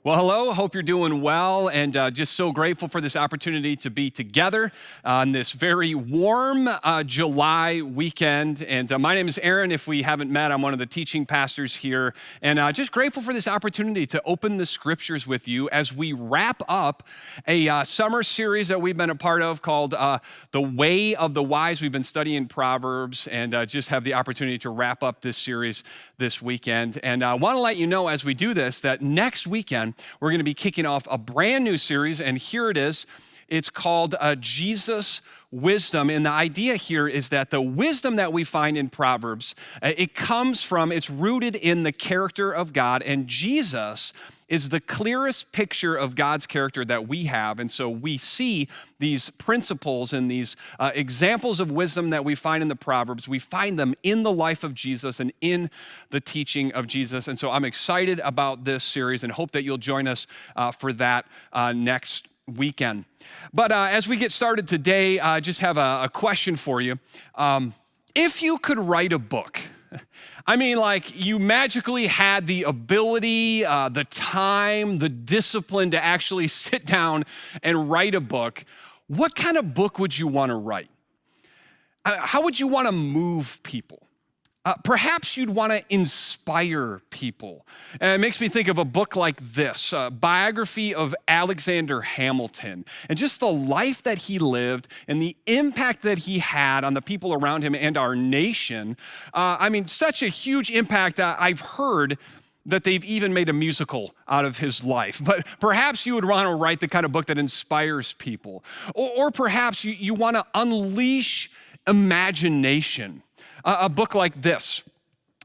Well, hello. Hope you're doing well, and just so grateful for this opportunity to be together on this very warm July weekend. And my name is Aaron. If we haven't met, I'm one of the teaching pastors here, and just grateful for this opportunity to open the scriptures with you as we wrap up a summer series that we've been a part of called The Way of the Wise. We've been studying Proverbs, and just have the opportunity to wrap up this series this weekend. And I want to let you know as we do this that next weekend, we're going to be kicking off a brand new series, and here it is. It's called Jesus Wisdom, and the idea here is that the wisdom that we find in Proverbs, it's rooted in the character of God, and Jesus is the clearest picture of God's character that we have. And so we see these principles and these examples of wisdom that we find in the Proverbs. We find them in the life of Jesus and in the teaching of Jesus. And so I'm excited about this series and hope that you'll join us for that next weekend. But as we get started today, I just have a question for you. If you could write a book, I mean, like you magically had the ability, the time, the discipline to actually sit down and write a book, what kind of book would you want to write? How would you want to move people? Perhaps you'd want to inspire people. And it makes me think of a book like this, a biography of Alexander Hamilton, and just the life that he lived and the impact that he had on the people around him and our nation. Such a huge impact. I've heard that they've even made a musical out of his life. But perhaps you would want to write the kind of book that inspires people. Or perhaps you want to unleash imagination. A book like this,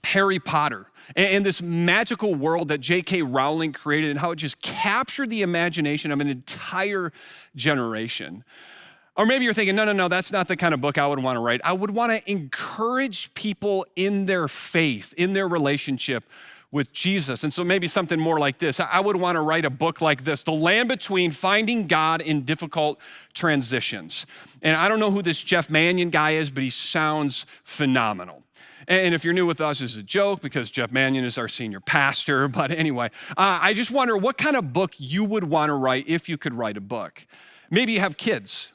Harry Potter, and this magical world that J.K. Rowling created and how it just captured the imagination of an entire generation. Or maybe you're thinking, no, that's not the kind of book I would want to write. I would want to encourage people in their faith, in their relationship with Jesus. And so maybe something more like this. I would want to write a book like this, The Land Between Finding God in Difficult Transitions. And I don't know who this Jeff Manion guy is, but he sounds phenomenal. And if you're new with us, it's a joke because Jeff Manion is our senior pastor. But anyway, I just wonder what kind of book you would want to write if you could write a book. Maybe you have kids.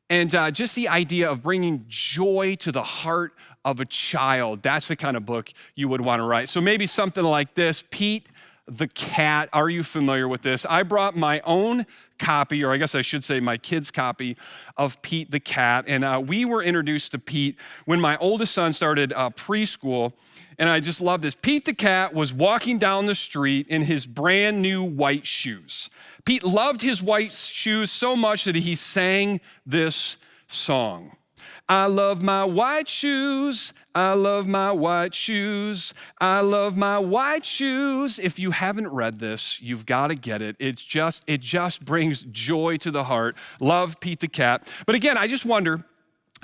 And just the idea of bringing joy to the heart of a child, that's the kind of book you would want to write. So maybe something like this, Pete the Cat. Are you familiar with this? I brought my own copy, or I guess I should say my kid's copy of Pete the Cat. And we were introduced to Pete when my oldest son started preschool. And I just love this. Pete the Cat was walking down the street in his brand new white shoes. Pete loved his white shoes so much that he sang this song. I love my white shoes. I love my white shoes. I love my white shoes. If you haven't read this, you've got to get it. It just brings joy to the heart. Love Pete the Cat. But again, I just wonder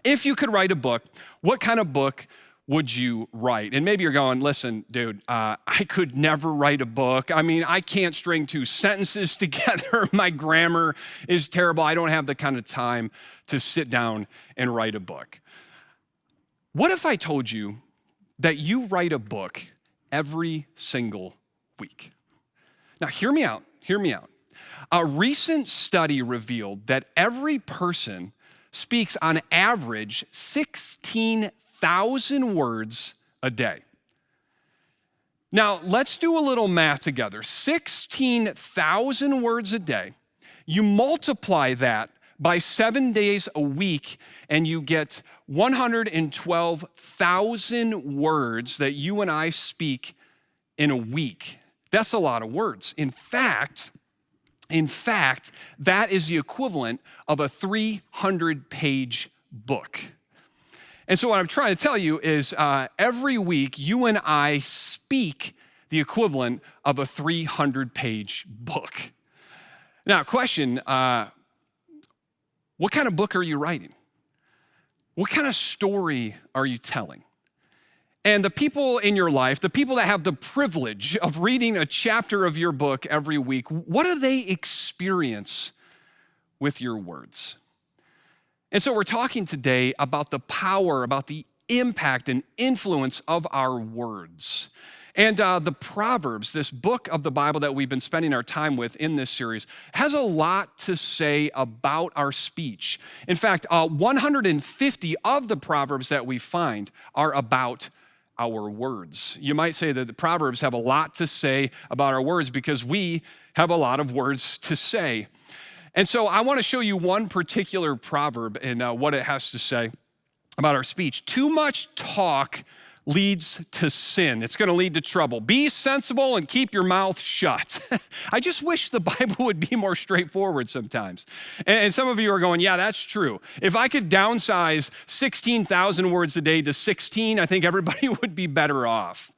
if you could write a book, what kind of book would you write? And maybe you're going, listen, dude, I could never write a book. I mean, I can't string two sentences together. My grammar is terrible. I don't have the kind of time to sit down and write a book. What if I told you that you write a book every single week? Now, hear me out. A recent study revealed that every person speaks on average 16,000 words a day. Now, let's do a little math together. 16,000 words a day. You multiply that by 7 days a week, and you get 112,000 words that you and I speak in a week. That's a lot of words. In fact, that is the equivalent of a 300-page book. And so what I'm trying to tell you is every week you and I speak the equivalent of a 300-page book. Now, question, what kind of book are you writing? What kind of story are you telling? And the people in your life, the people that have the privilege of reading a chapter of your book every week, what do they experience with your words? And so we're talking today about the power, about the impact and influence of our words. And the Proverbs, this book of the Bible that we've been spending our time with in this series, has a lot to say about our speech. In fact, 150 of the Proverbs that we find are about our words. You might say that the Proverbs have a lot to say about our words because we have a lot of words to say. And so I want to show you one particular proverb and what it has to say about our speech. Too much talk leads to sin. It's going to lead to trouble. Be sensible and keep your mouth shut. I just wish the Bible would be more straightforward sometimes. And some of you are going, yeah, that's true. If I could downsize 16,000 words a day to 16, I think everybody would be better off.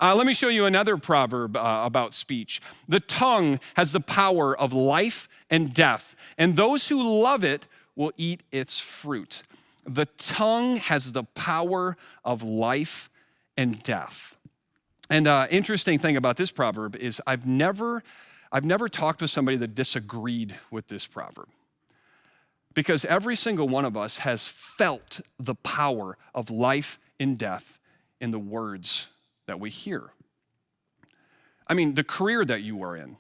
Let me show you another proverb about speech. The tongue has the power of life and death, and those who love it will eat its fruit. The tongue has the power of life and death. And interesting thing about this proverb is I've never talked with somebody that disagreed with this proverb. Because every single one of us has felt the power of life and death in the words that we hear. I mean, the career that you are in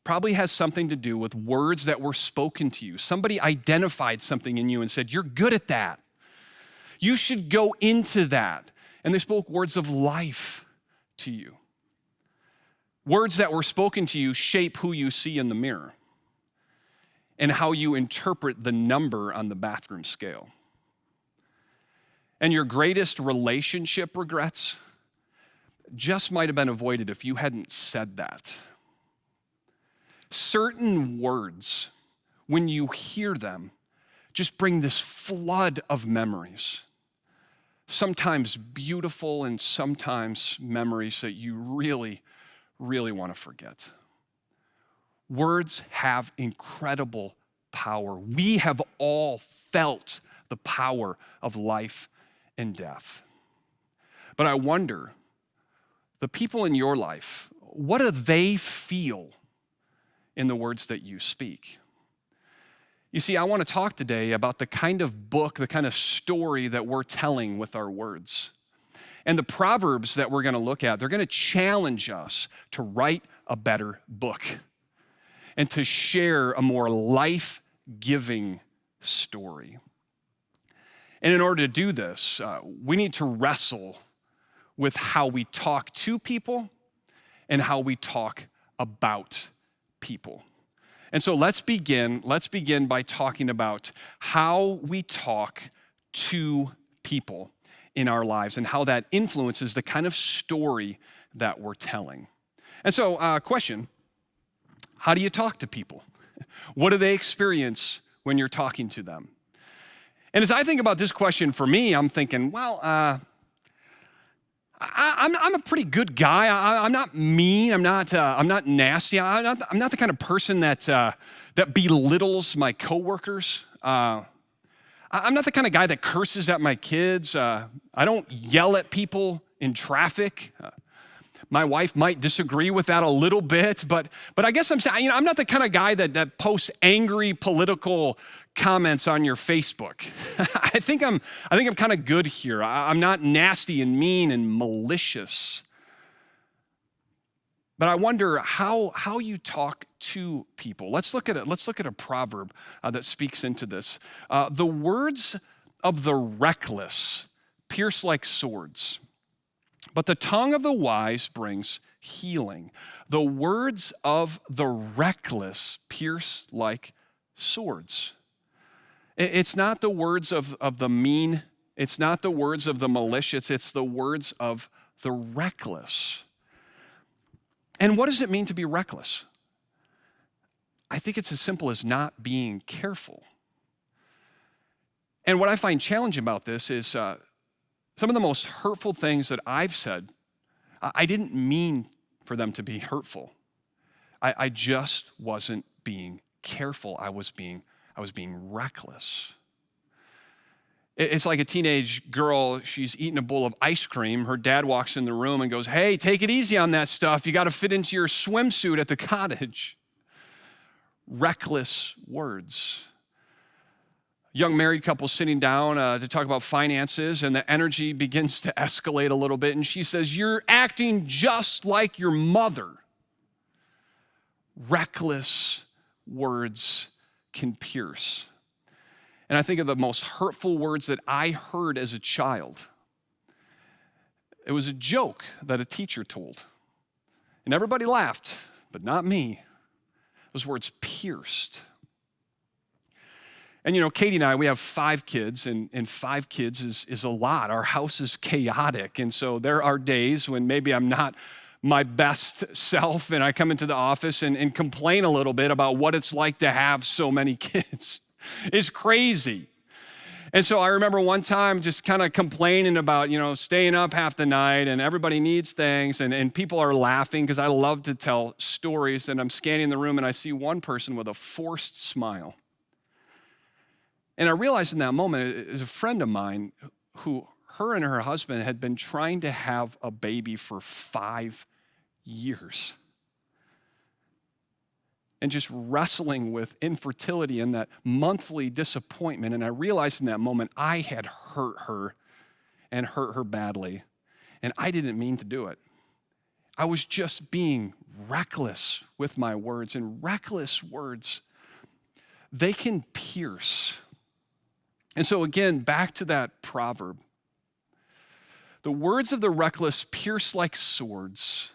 probably has something to do with words that were spoken to you. Somebody identified something in you and said, you're good at that. You should go into that. And they spoke words of life to you. Words that were spoken to you shape who you see in the mirror and how you interpret the number on the bathroom scale. And your greatest relationship regrets just might have been avoided if you hadn't said that. Certain words, when you hear them, just bring this flood of memories. Sometimes beautiful and sometimes memories that you really, really want to forget. Words have incredible power. We have all felt the power of life and death. But I wonder, the people in your life, what do they feel in the words that you speak? You see, I want to talk today about the kind of book, the kind of story that we're telling with our words. And the Proverbs that we're going to look at, they're going to challenge us to write a better book and to share a more life-giving story. And in order to do this, we need to wrestle with how we talk to people and how we talk about people. And so let's begin by talking about how we talk to people in our lives and how that influences the kind of story that we're telling. And so, question, how do you talk to people? What do they experience when you're talking to them? And as I think about this question for me, I'm thinking, well, I'm a pretty good guy. I'm not mean. I'm not nasty. I'm not the kind of person that belittles my coworkers. I'm not the kind of guy that curses at my kids. I don't yell at people in traffic. My wife might disagree with that a little bit, but I guess I'm saying, I'm not the kind of guy that posts angry political comments on your Facebook. I think I'm kind of good here. I'm not nasty and mean and malicious. But I wonder how you talk to people. Let's look at a proverb that speaks into this. The words of the reckless pierce like swords, but the tongue of the wise brings healing. The words of the reckless pierce like swords. It's not the words of the mean. It's not the words of the malicious. It's the words of the reckless. And what does it mean to be reckless? I think it's as simple as not being careful. And what I find challenging about this is some of the most hurtful things that I've said, I didn't mean for them to be hurtful. I just wasn't being careful. I was being reckless. It's like a teenage girl, she's eating a bowl of ice cream. Her dad walks in the room and goes, "Hey, take it easy on that stuff. You got to fit into your swimsuit at the cottage." Reckless words. young married couple sitting down to talk about finances, and the energy begins to escalate a little bit. And she says, "You're acting just like your mother." Reckless words can pierce. And I think of the most hurtful words that I heard as a child. It was a joke that a teacher told. And everybody laughed, but not me. Those words pierced. And Katie and I, we have 5 kids, and 5 kids is a lot. Our house is chaotic. And so there are days when maybe I'm not my best self, and I come into the office and complain a little bit about what it's like to have so many kids. It's crazy. And so I remember one time just kind of complaining about, staying up half the night and everybody needs things, and people are laughing because I love to tell stories, and I'm scanning the room and I see one person with a forced smile. And I realized in that moment, it was a friend of mine who, her and her husband had been trying to have a baby for 5 years. And just wrestling with infertility and that monthly disappointment. And I realized in that moment, I had hurt her and hurt her badly. And I didn't mean to do it. I was just being reckless with my words. And reckless words, they can pierce. And so again, back to that proverb. The words of the reckless pierce like swords,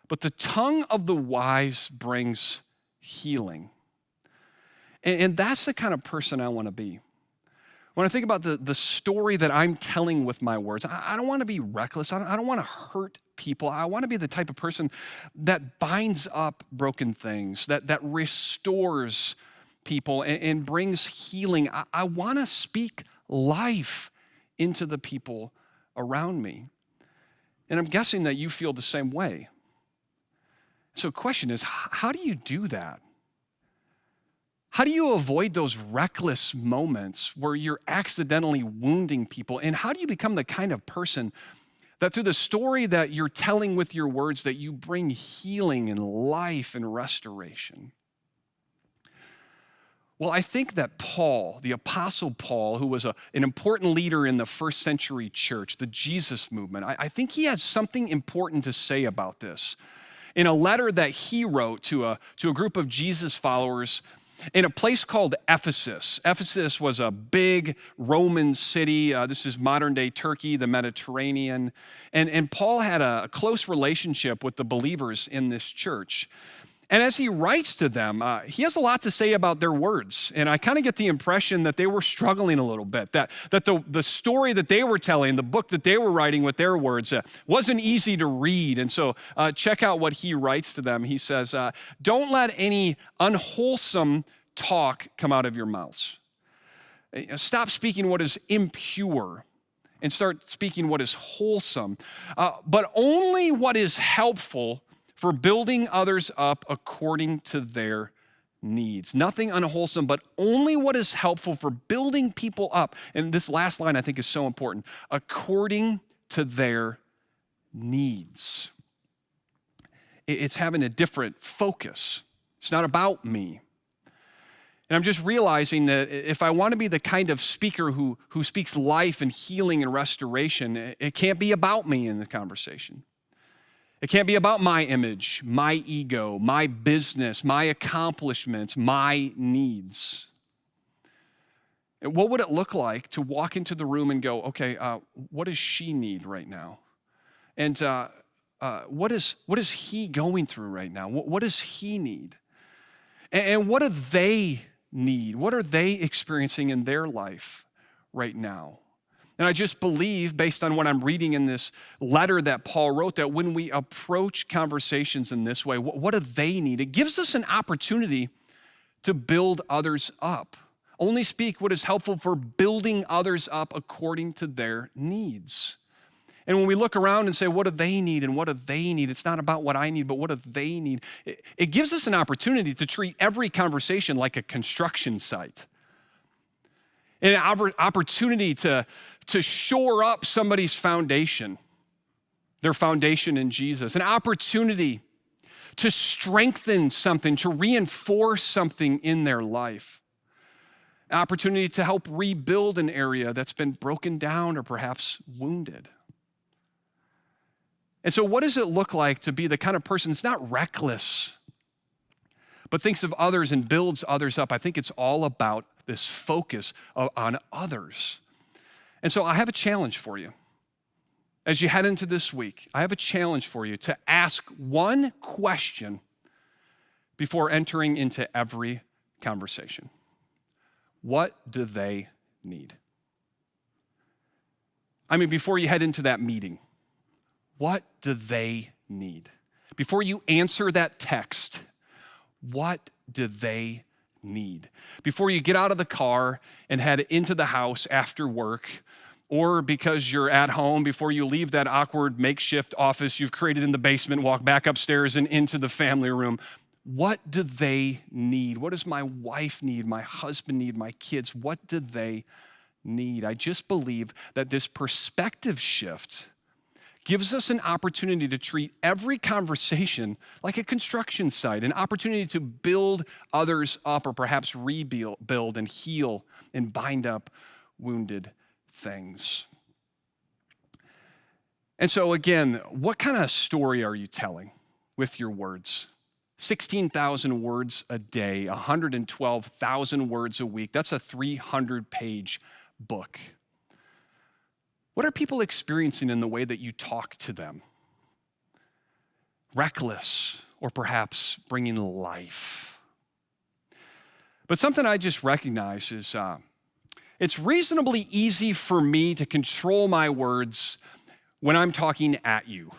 but the tongue of the wise brings healing. And that's the kind of person I want to be. When I think about the story that I'm telling with my words, I don't want to be reckless. I don't want to hurt people. I want to be the type of person that binds up broken things, that restores people and brings healing. I want to speak life into the people around me. And I'm guessing that you feel the same way. So the question is, how do you do that? How do you avoid those reckless moments where you're accidentally wounding people? And how do you become the kind of person that through the story that you're telling with your words, that you bring healing and life and restoration? Well, I think that Paul, the Apostle Paul, who was an important leader in the first century church, the Jesus movement, I think he has something important to say about this. In a letter that he wrote to a group of Jesus followers in a place called Ephesus. Ephesus was a big Roman city. This is modern-day Turkey, the Mediterranean. And Paul had a close relationship with the believers in this church. And as he writes to them, he has a lot to say about their words. And I kind of get the impression that they were struggling a little bit, that the story that they were telling, the book that they were writing with their words wasn't easy to read. And so check out what he writes to them. He says, "Don't let any unwholesome talk come out of your mouths. Stop speaking what is impure and start speaking what is wholesome, but only what is helpful for building others up according to their needs." Nothing unwholesome, but only what is helpful for building people up. And this last line I think is so important. According to their needs. It's having a different focus. It's not about me. And I'm just realizing that if I want to be the kind of speaker who speaks life and healing and restoration, it can't be about me in the conversation. It can't be about my image, my ego, my business, my accomplishments, my needs. And what would it look like to walk into the room and go, okay, what does she need right now? And what is he going through right now? What does he need? And what do they need? What are they experiencing in their life right now? And I just believe, based on what I'm reading in this letter that Paul wrote, that when we approach conversations in this way, what do they need? It gives us an opportunity to build others up. Only speak what is helpful for building others up according to their needs. And when we look around and say, what do they need and what do they need? It's not about what I need, but what do they need? It gives us an opportunity to treat every conversation like a construction site. An opportunity to shore up somebody's foundation, their foundation in Jesus. An opportunity to strengthen something, to reinforce something in their life. an opportunity to help rebuild an area that's been broken down or perhaps wounded. And so what does it look like to be the kind of person that's not reckless, but thinks of others and builds others up? I think it's all about this focus on others. And so I have a challenge for you. As you head into this week, I have a challenge for you to ask one question before entering into every conversation. What do they need? I mean, before you head into that meeting, what do they need? Before you answer that text, what do they need? Before you get out of the car and head into the house after work, or because you're at home, before you leave that awkward makeshift office you've created in the basement, walk back upstairs and into the family room, what do they need? What does my wife need, my husband need, my kids? What do they need? I just believe that this perspective shift gives us an opportunity to treat every conversation like a construction site, an opportunity to build others up or perhaps rebuild and heal and bind up wounded things. And so again, what kind of story are you telling with your words? 16,000 words a day, 112,000 words a week. That's a 300-page book. What are people experiencing in the way that you talk to them? Reckless, or perhaps bringing life. But something I just recognize is it's reasonably easy for me to control my words when I'm talking at you,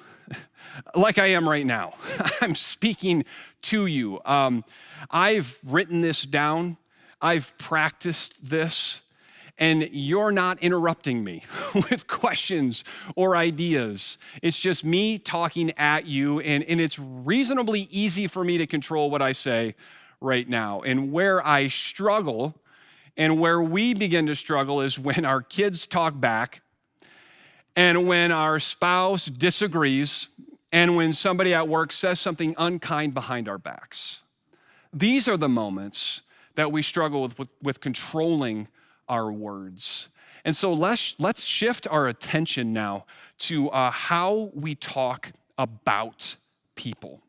like I am right now. I'm speaking to you. I've written this down. I've practiced this. And you're not interrupting me with questions or ideas. It's just me talking at you, and it's reasonably easy for me to control what I say right now. And where I struggle and where we begin to struggle is when our kids talk back, and when our spouse disagrees, and when somebody at work says something unkind behind our backs. These are the moments that we struggle with controlling our words. And so let's shift our attention now to how we talk about people.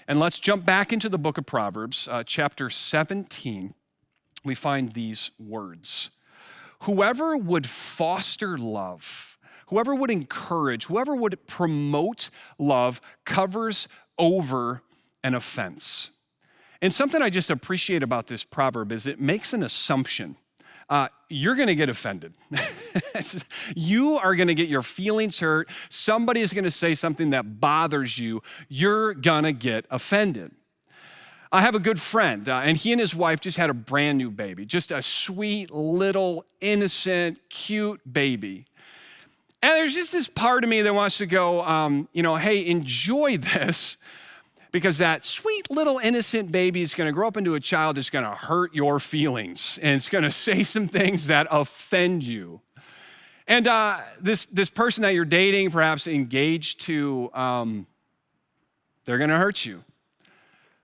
And let's jump back into the book of Proverbs, chapter 17. We find these words. Whoever would foster love, whoever would encourage, whoever would promote love covers over an offense. And something I just appreciate about this proverb is it makes an assumption. You're going to get offended. You are going to get your feelings hurt. Somebody is going to say something that bothers you. You're going to get offended. I have a good friend, and he and his wife just had a brand new baby, just a sweet, little, innocent, cute baby. And there's just this part of me that wants to go, hey, enjoy this. Because that sweet little innocent baby is going to grow up into a child that's going to hurt your feelings, and it's going to say some things that offend you. And this person that you're dating, perhaps engaged to, they're going to hurt you.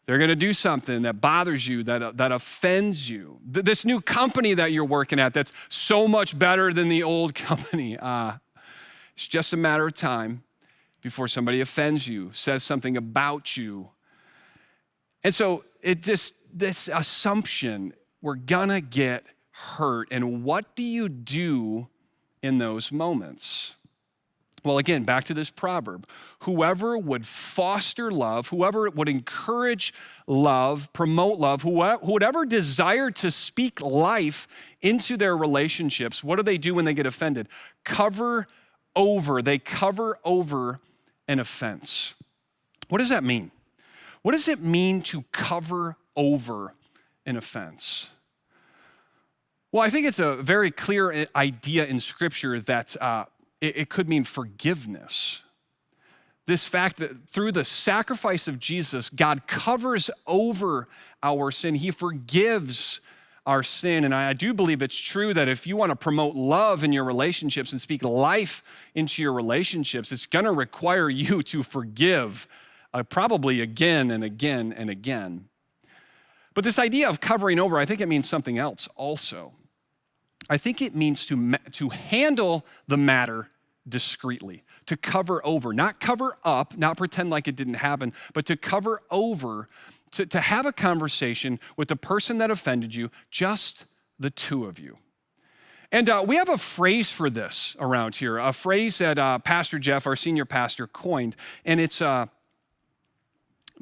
They're going to do something that bothers you, that offends you. This new company that you're working at that's so much better than the old company, it's just a matter of time before somebody offends you, says something about you. And so this assumption, we're gonna get hurt. And what do you do in those moments? Well, again, back to this proverb. Whoever would foster love, whoever would encourage love, promote love, whoever desire to speak life into their relationships, what do they do when they get offended? They cover over an offense. What does that mean? What does it mean to cover over an offense? Well, I think it's a very clear idea in Scripture that it could mean forgiveness. This fact that through the sacrifice of Jesus, God covers over our sin. He forgives our sin. And I do believe it's true that if you want to promote love in your relationships and speak life into your relationships, it's going to require you to forgive probably again and again and again. But this idea of covering over, I think it means something else also. I think it means to handle the matter discreetly, to cover over, not cover up, not pretend like it didn't happen, but to cover over, to have a conversation with the person that offended you, just the two of you. And we have a phrase for this around here, a phrase that Pastor Jeff, our senior pastor, coined, and it's the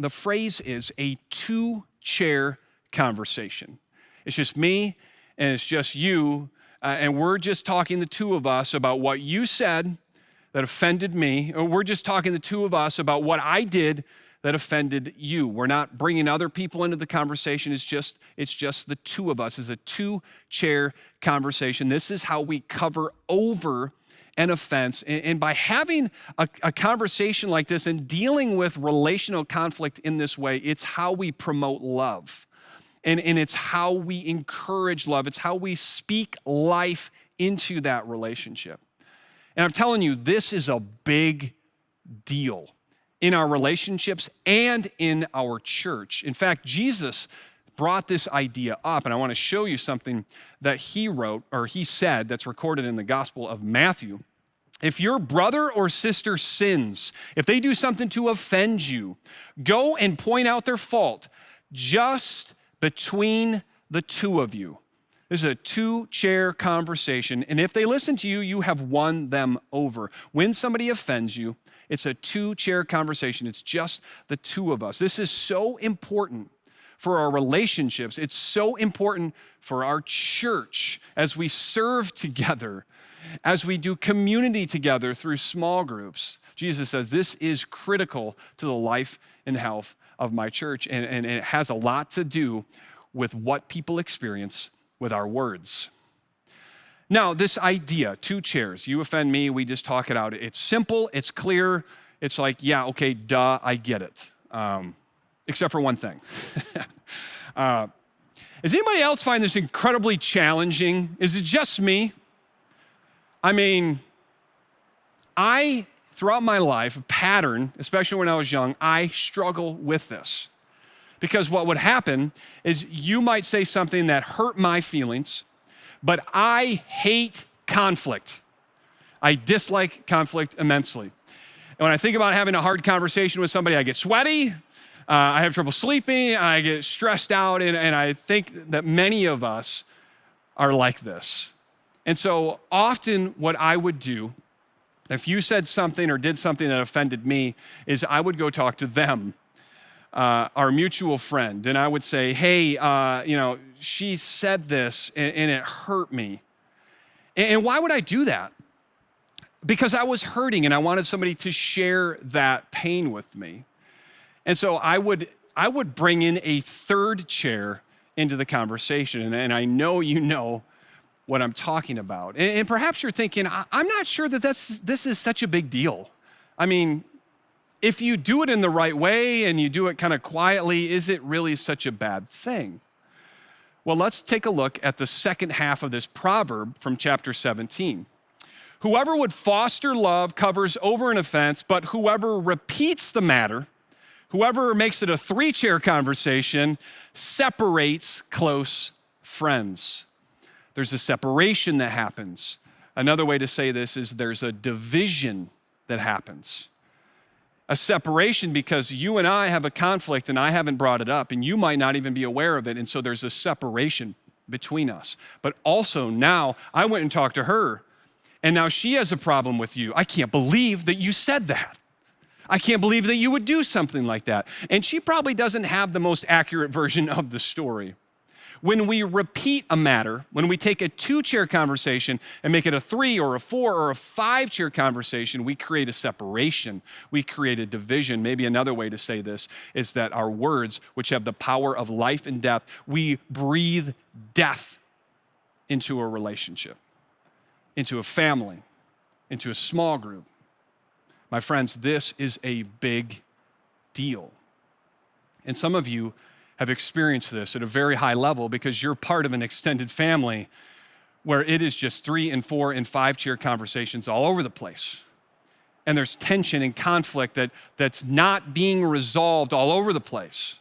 phrase is a two-chair conversation. It's just me and it's just you, and we're just talking, the two of us, about what you said that offended me, or we're just talking, the two of us, about what I did that offended you. We're not bringing other people into the conversation. It's just the two of us. It's a two-chair conversation. This is how we cover over an offense. And by having a conversation like this and dealing with relational conflict in this way, it's how we promote love. And it's how we encourage love. It's how we speak life into that relationship. And I'm telling you, this is a big deal in our relationships and in our church. In fact, Jesus brought this idea up, and I want to show you something that he wrote, or he said, that's recorded in the Gospel of Matthew. If your brother or sister sins, if they do something to offend you, go and point out their fault just between the two of you. This is a two-chair conversation, and if they listen to you, you have won them over. When somebody offends you, it's a two-chair conversation. It's just the two of us. This is so important for our relationships. It's so important for our church as we serve together, as we do community together through small groups. Jesus says this is critical to the life and health of my church, and it has a lot to do with what people experience with our words. Now, this idea, two chairs, you offend me, we just talk it out. It's simple, it's clear, it's like, yeah, okay, duh, I get it. Except for one thing. Does anybody else find this incredibly challenging? Is it just me? I mean, throughout my life, a pattern, especially when I was young, I struggle with this. Because what would happen is you might say something that hurt my feelings, but I hate conflict. I dislike conflict immensely. And when I think about having a hard conversation with somebody, I get sweaty, I have trouble sleeping, I get stressed out, and I think that many of us are like this. And so often what I would do, if you said something or did something that offended me, is I would go talk to them, our mutual friend, and I would say, hey, she said this and it hurt me. And why would I do that? Because I was hurting and I wanted somebody to share that pain with me. And so I would bring in a third chair into the conversation, and I know you know what I'm talking about. And perhaps you're thinking, I'm not sure that this is such a big deal. I mean, if you do it in the right way and you do it kind of quietly, is it really such a bad thing? Well, let's take a look at the second half of this proverb from chapter 17. Whoever would foster love covers over an offense, but whoever repeats the matter, whoever makes it a three-chair conversation, separates close friends. There's a separation that happens. Another way to say this is there's a division that happens. A separation because you and I have a conflict and I haven't brought it up and you might not even be aware of it, and so there's a separation between us. But also now I went and talked to her and now she has a problem with you. I can't believe that you said that. I can't believe that you would do something like that. And she probably doesn't have the most accurate version of the story. When we repeat a matter, when we take a two-chair conversation and make it a three or a four or a five-chair conversation, we create a separation. We create a division. Maybe another way to say this is that our words, which have the power of life and death, we breathe death into a relationship, into a family, into a small group. My friends, this is a big deal. And some of you have experienced this at a very high level because you're part of an extended family where it is just 3 and 4 and 5-chair conversations all over the place. And there's tension and conflict that's not being resolved all over the place.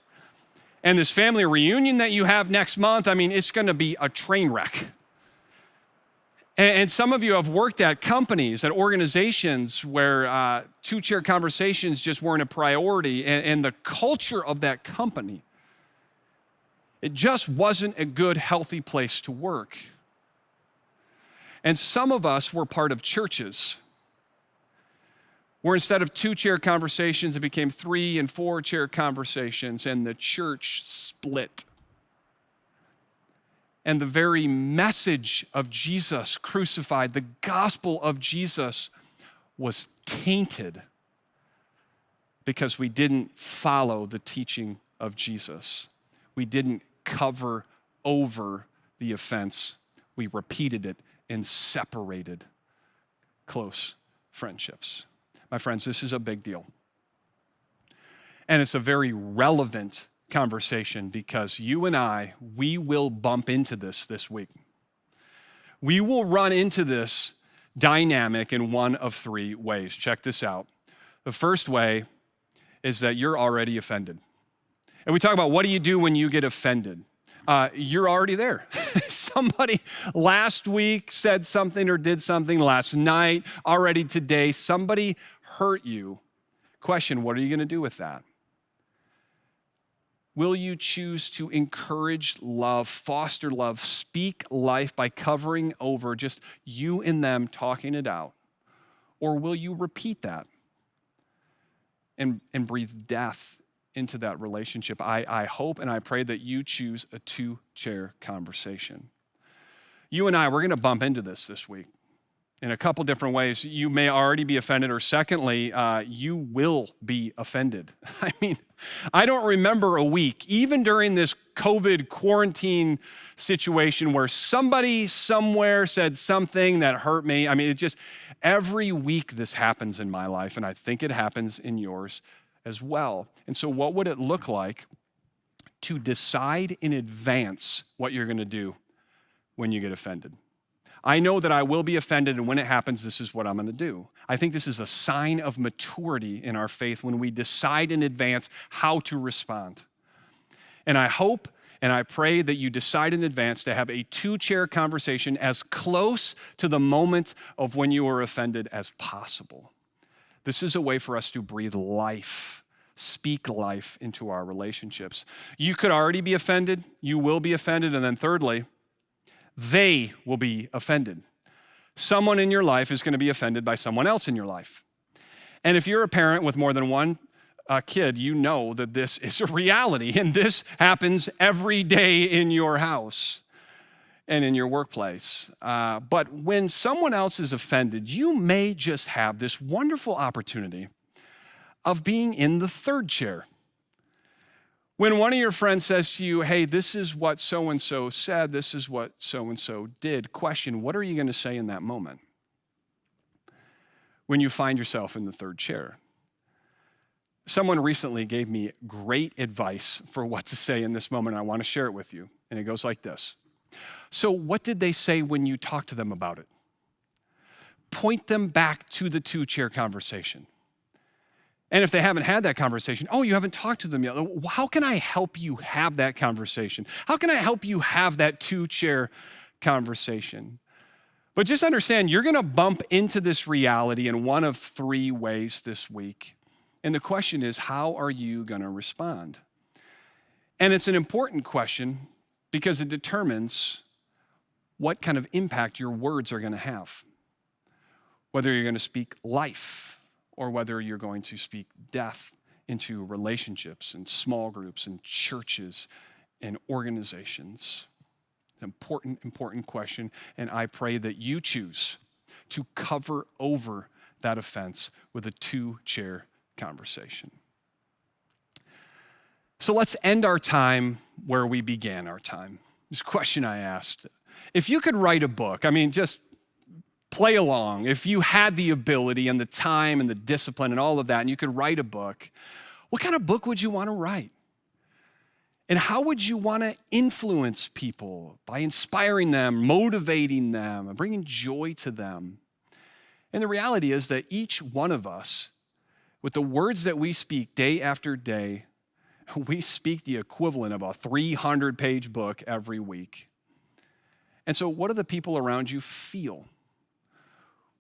And this family reunion that you have next month, I mean, it's gonna be a train wreck. And some of you have worked at companies, at organizations where two-chair conversations just weren't a priority, and the culture of that company, it just wasn't a good, healthy place to work. And some of us were part of churches where instead of two-chair conversations, it became 3- and 4-chair conversations, and the church split. And the very message of Jesus crucified, the gospel of Jesus, was tainted because we didn't follow the teaching of Jesus. We didn't cover over the offense. We repeated it and separated close friendships. My friends, this is a big deal. And it's a very relevant conversation because you and I, we will bump into this week. We will run into this dynamic in one of 3 ways. Check this out. The first way is that you're already offended. And we talk about what do you do when you get offended? You're already there. Somebody last week said something or did something last night, already today, somebody hurt you. Question, what are you going to do with that? Will you choose to encourage love, foster love, speak life by covering over just you and them talking it out? Or will you repeat that and breathe death into that relationship? I hope and I pray that you choose a 2-chair conversation. You and I, we're going to bump into this week in a couple different ways. You may already be offended, or secondly, you will be offended. I mean, I don't remember a week, even during this COVID quarantine situation, where somebody somewhere said something that hurt me. I mean, it just, every week this happens in my life, and I think it happens in yours as well. And so what would it look like to decide in advance what you're going to do when you get offended? I know that I will be offended, and when it happens, this is what I'm going to do. I think this is a sign of maturity in our faith when we decide in advance how to respond. And I hope and I pray that you decide in advance to have a 2-chair conversation as close to the moment of when you were offended as possible. This is a way for us to breathe life, speak life into our relationships. You could already be offended, you will be offended, and then thirdly, they will be offended. Someone in your life is going to be offended by someone else in your life. And if you're a parent with more than one kid, you know that this is a reality, and this happens every day in your house and in your workplace. But when someone else is offended, you may just have this wonderful opportunity of being in the 3rd chair. When one of your friends says to you, hey, this is what so-and-so said, this is what so-and-so did, question, what are you going to say in that moment when you find yourself in the 3rd chair? Someone recently gave me great advice for what to say in this moment. I want to share it with you. And it goes like this. So what did they say when you talked to them about it? Point them back to the 2-chair conversation. And if they haven't had that conversation, oh, you haven't talked to them yet. How can I help you have that conversation? How can I help you have that 2-chair conversation? But just understand, you're going to bump into this reality in one of 3 ways this week. And the question is, how are you going to respond? And it's an important question because it determines what kind of impact your words are going to have. Whether you're going to speak life, or whether you're going to speak death into relationships and small groups and churches and organizations. An important question, and I pray that you choose to cover over that offense with a 2-chair conversation. So let's end our time where we began our time. This question I asked, if you could write a book, just play along. If you had the ability and the time and the discipline and all of that, and you could write a book, what kind of book would you want to write? And how would you want to influence people by inspiring them, motivating them, and bringing joy to them? And the reality is that each one of us, with the words that we speak day after day, we speak the equivalent of a 300-page book every week. And so what do the people around you feel?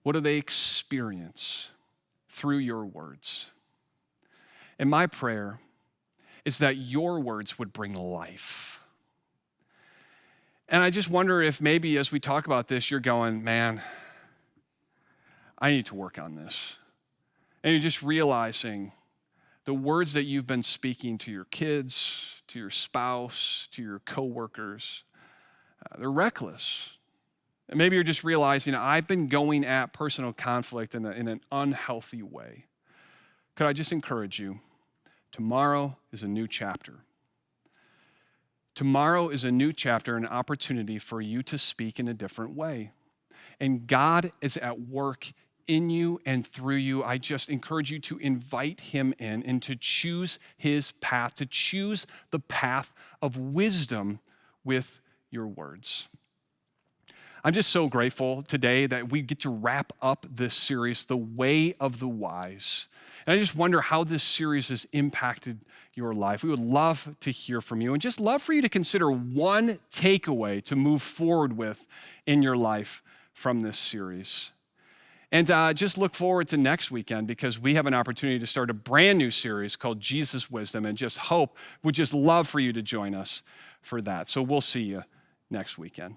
What do they experience through your words? And my prayer is that your words would bring life. And I just wonder if maybe as we talk about this, you're going, man, I need to work on this. And you're just realizing the words that you've been speaking to your kids, to your spouse, to your coworkers, they're reckless. And maybe you're just realizing I've been going at personal conflict in an unhealthy way. Could I just encourage you? Tomorrow is a new chapter. Tomorrow is a new chapter, an opportunity for you to speak in a different way. And God is at work in you and through you. I just encourage you to invite him in and to choose his path, to choose the path of wisdom with your words. I'm just so grateful today that we get to wrap up this series, The Way of the Wise. And I just wonder how this series has impacted your life. We would love to hear from you and just love for you to consider one takeaway to move forward with in your life from this series. And just look forward to next weekend because we have an opportunity to start a brand new series called Jesus Wisdom, and would just love for you to join us for that. So we'll see you next weekend.